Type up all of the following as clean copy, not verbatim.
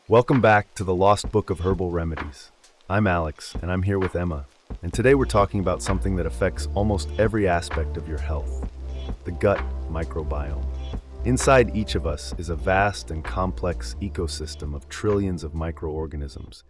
Welcome back to the Lost Book of Herbal Remedies. I'm Alex, and I'm here with Emma, and today we're talking about something that affects almost every aspect of your health, the gut microbiome. Inside each of us is a vast and complex ecosystem of trillions of microorganisms,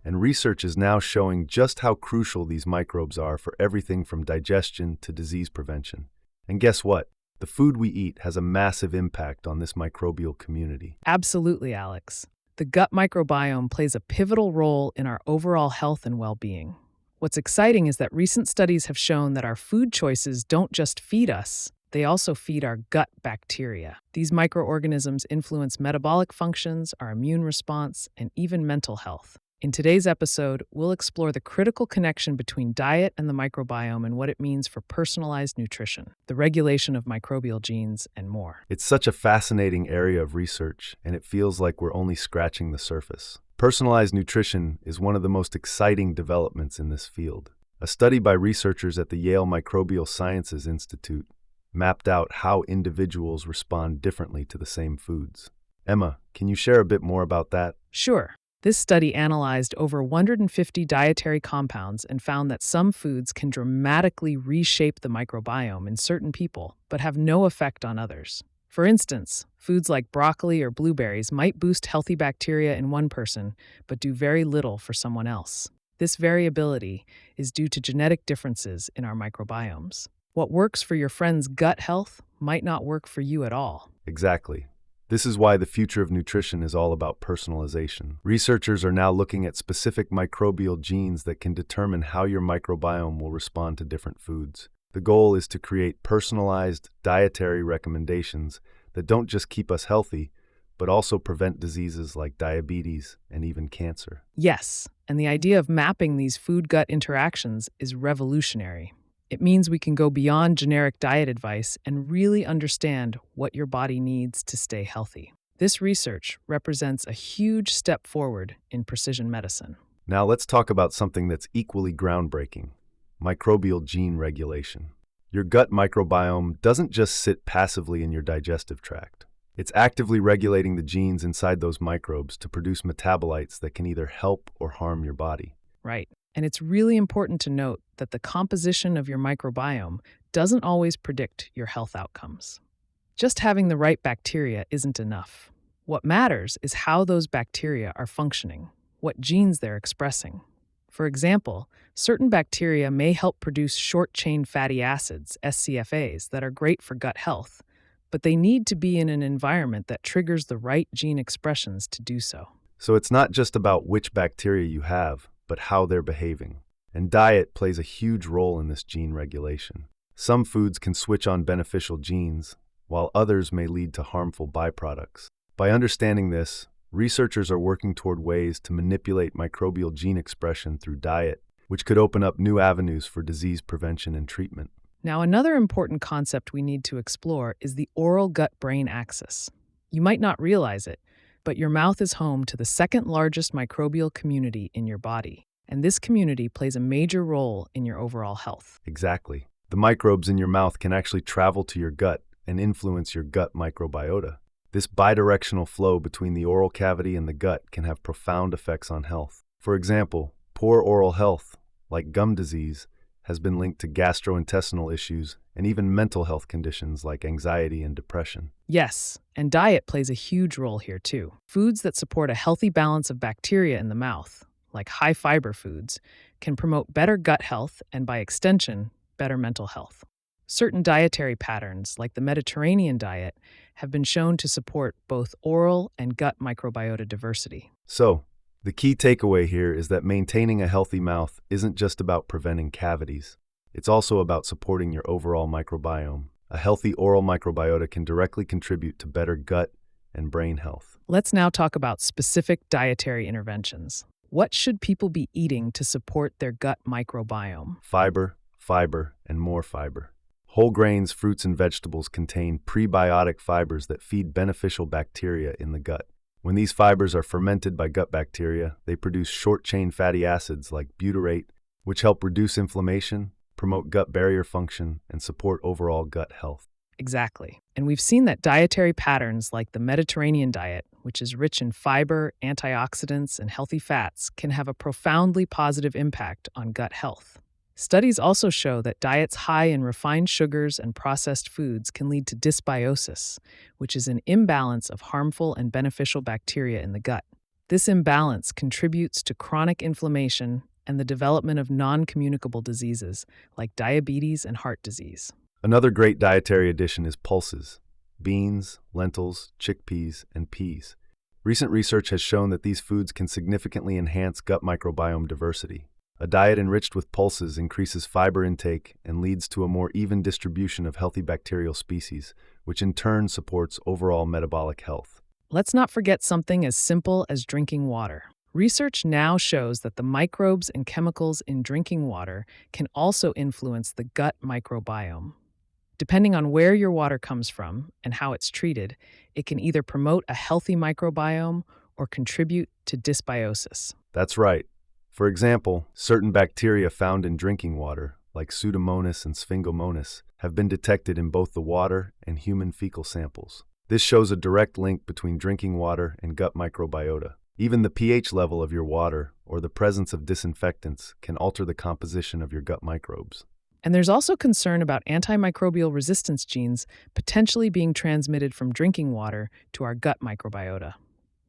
and research is now showing just how crucial these microbes are for everything from digestion to disease prevention. And guess what? The food we eat has a massive impact on this microbial community. Absolutely, Alex. The gut microbiome plays a pivotal role in our overall health and well-being. What's exciting is that recent studies have shown that our food choices don't just feed us, they also feed our gut bacteria. These microorganisms influence metabolic functions, our immune response, and even mental health. In today's episode, we'll explore the critical connection between diet and the microbiome and what it means for personalized nutrition, the regulation of microbial genes, and more. It's such a fascinating area of research, and it feels like we're only scratching the surface. Personalized nutrition is one of the most exciting developments in this field. A study by researchers at the Yale Microbial Sciences Institute mapped out how individuals respond differently to the same foods. Emma, can you share a bit more about that? Sure. This study analyzed over 150 dietary compounds and found that some foods can dramatically reshape the microbiome in certain people, but have no effect on others. For instance, foods like broccoli or blueberries might boost healthy bacteria in one person, but do very little for someone else. This variability is due to genetic differences in our microbiomes. What works for your friend's gut health might not work for you at all. Exactly. This is why the future of nutrition is all about personalization. Researchers are now looking at specific microbial genes that can determine how your microbiome will respond to different foods. The goal is to create personalized dietary recommendations that don't just keep us healthy, but also prevent diseases like diabetes and even cancer. Yes, and the idea of mapping these food-gut interactions is revolutionary. It means we can go beyond generic diet advice and really understand what your body needs to stay healthy. This research represents a huge step forward in precision medicine. Now let's talk about something that's equally groundbreaking: microbial gene regulation. Your gut microbiome doesn't just sit passively in your digestive tract. It's actively regulating the genes inside those microbes to produce metabolites that can either help or harm your body. Right. And it's really important to note that the composition of your microbiome doesn't always predict your health outcomes. Just having the right bacteria isn't enough. What matters is how those bacteria are functioning, what genes they're expressing. For example, certain bacteria may help produce short-chain fatty acids, SCFAs, that are great for gut health, but they need to be in an environment that triggers the right gene expressions to do so. So it's not just about which bacteria you have, but how they're behaving. And diet plays a huge role in this gene regulation. Some foods can switch on beneficial genes, while others may lead to harmful byproducts. By understanding this, researchers are working toward ways to manipulate microbial gene expression through diet, which could open up new avenues for disease prevention and treatment. Now, another important concept we need to explore is the oral gut-brain axis. You might not realize it, but your mouth is home to the second largest microbial community in your body, and this community plays a major role in your overall health. Exactly. The microbes in your mouth can actually travel to your gut and influence your gut microbiota. This bidirectional flow between the oral cavity and the gut can have profound effects on health. For example, poor oral health, like gum disease, has been linked to gastrointestinal issues and even mental health conditions like anxiety and depression. Yes, and diet plays a huge role here too. Foods that support a healthy balance of bacteria in the mouth, like high-fiber foods, can promote better gut health and, by extension, better mental health. Certain dietary patterns, like the Mediterranean diet, have been shown to support both oral and gut microbiota diversity. So, the key takeaway here is that maintaining a healthy mouth isn't just about preventing cavities. It's also about supporting your overall microbiome. A healthy oral microbiota can directly contribute to better gut and brain health. Let's now talk about specific dietary interventions. What should people be eating to support their gut microbiome? Fiber, and more fiber. Whole grains, fruits, and vegetables contain prebiotic fibers that feed beneficial bacteria in the gut. When these fibers are fermented by gut bacteria, they produce short-chain fatty acids like butyrate, which help reduce inflammation, promote gut barrier function, and support overall gut health. Exactly. And we've seen that dietary patterns like the Mediterranean diet, which is rich in fiber, antioxidants, and healthy fats, can have a profoundly positive impact on gut health. Studies also show that diets high in refined sugars and processed foods can lead to dysbiosis, which is an imbalance of harmful and beneficial bacteria in the gut. This imbalance contributes to chronic inflammation and the development of non-communicable diseases like diabetes and heart disease. Another great dietary addition is pulses: beans, lentils, chickpeas, and peas. Recent research has shown that these foods can significantly enhance gut microbiome diversity. A diet enriched with pulses increases fiber intake and leads to a more even distribution of healthy bacterial species, which in turn supports overall metabolic health. Let's not forget something as simple as drinking water. Research now shows that the microbes and chemicals in drinking water can also influence the gut microbiome. Depending on where your water comes from and how it's treated, it can either promote a healthy microbiome or contribute to dysbiosis. That's right. For example, certain bacteria found in drinking water, like Pseudomonas and Sphingomonas, have been detected in both the water and human fecal samples. This shows a direct link between drinking water and gut microbiota. Even the pH level of your water or the presence of disinfectants can alter the composition of your gut microbes. And there's also concern about antimicrobial resistance genes potentially being transmitted from drinking water to our gut microbiota.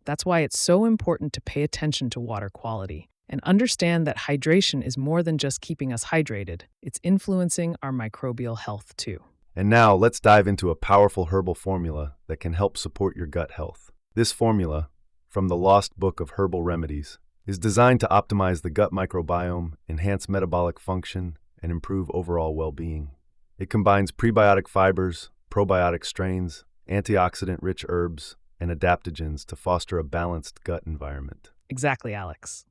That's why it's so important to pay attention to water quality and understand that hydration is more than just keeping us hydrated. It's influencing our microbial health too. And now let's dive into a powerful herbal formula that can help support your gut health. This formula, from the Lost Book of Herbal Remedies, is designed to optimize the gut microbiome, enhance metabolic function, and improve overall well-being. It combines prebiotic fibers, probiotic strains, antioxidant-rich herbs, and adaptogens to foster a balanced gut environment. Exactly, Alex.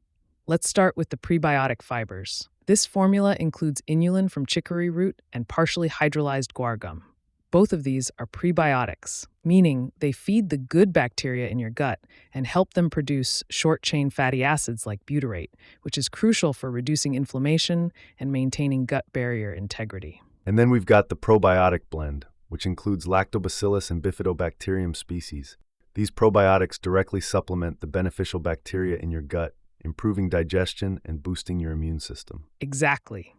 Let's start with the prebiotic fibers. This formula includes inulin from chicory root and partially hydrolyzed guar gum. Both of these are prebiotics, meaning they feed the good bacteria in your gut and help them produce short-chain fatty acids like butyrate, which is crucial for reducing inflammation and maintaining gut barrier integrity. And then we've got the probiotic blend, which includes lactobacillus and bifidobacterium species. These probiotics directly supplement the beneficial bacteria in your gut, improving digestion and boosting your immune system. Exactly.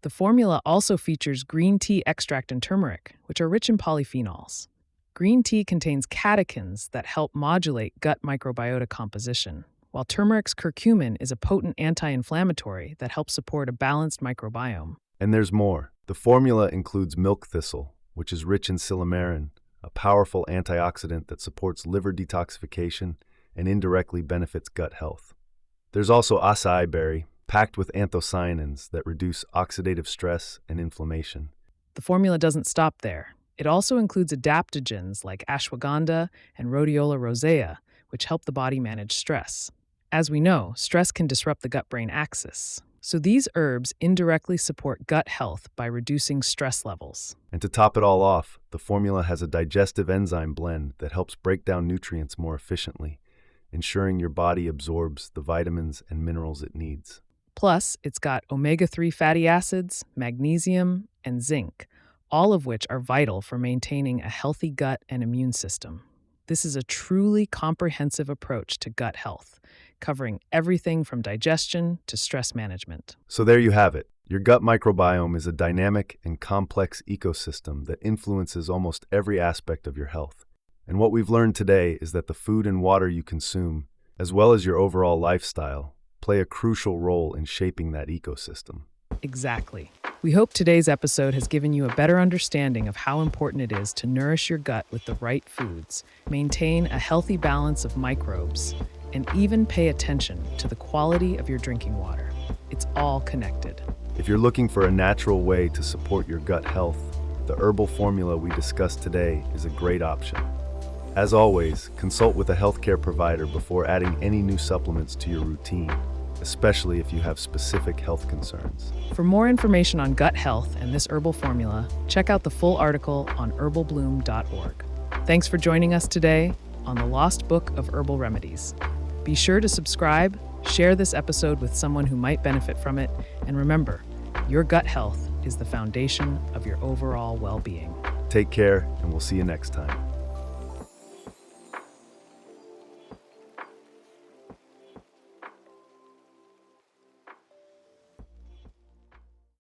The formula also features green tea extract and turmeric, which are rich in polyphenols. Green tea contains catechins that help modulate gut microbiota composition, while turmeric's curcumin is a potent anti-inflammatory that helps support a balanced microbiome. And there's more. The formula includes milk thistle, which is rich in silymarin, a powerful antioxidant that supports liver detoxification and indirectly benefits gut health. There's also acai berry, packed with anthocyanins that reduce oxidative stress and inflammation. The formula doesn't stop there. It also includes adaptogens like ashwagandha and rhodiola rosea, which help the body manage stress. As we know, stress can disrupt the gut-brain axis. So these herbs indirectly support gut health by reducing stress levels. And to top it all off, the formula has a digestive enzyme blend that helps break down nutrients more efficiently, ensuring your body absorbs the vitamins and minerals it needs. Plus, it's got omega-3 fatty acids, magnesium, and zinc, all of which are vital for maintaining a healthy gut and immune system. This is a truly comprehensive approach to gut health, covering everything from digestion to stress management. So there you have it. Your gut microbiome is a dynamic and complex ecosystem that influences almost every aspect of your health. And what we've learned today is that the food and water you consume, as well as your overall lifestyle, play a crucial role in shaping that ecosystem. Exactly. We hope today's episode has given you a better understanding of how important it is to nourish your gut with the right foods, maintain a healthy balance of microbes, and even pay attention to the quality of your drinking water. It's all connected. If you're looking for a natural way to support your gut health, the herbal formula we discussed today is a great option. As always, consult with a healthcare provider before adding any new supplements to your routine, especially if you have specific health concerns. For more information on gut health and this herbal formula, check out the full article on herbalbloom.org. Thanks for joining us today on the Lost Book of Herbal Remedies. Be sure to subscribe, share this episode with someone who might benefit from it, and remember, your gut health is the foundation of your overall well-being. Take care, and we'll see you next time.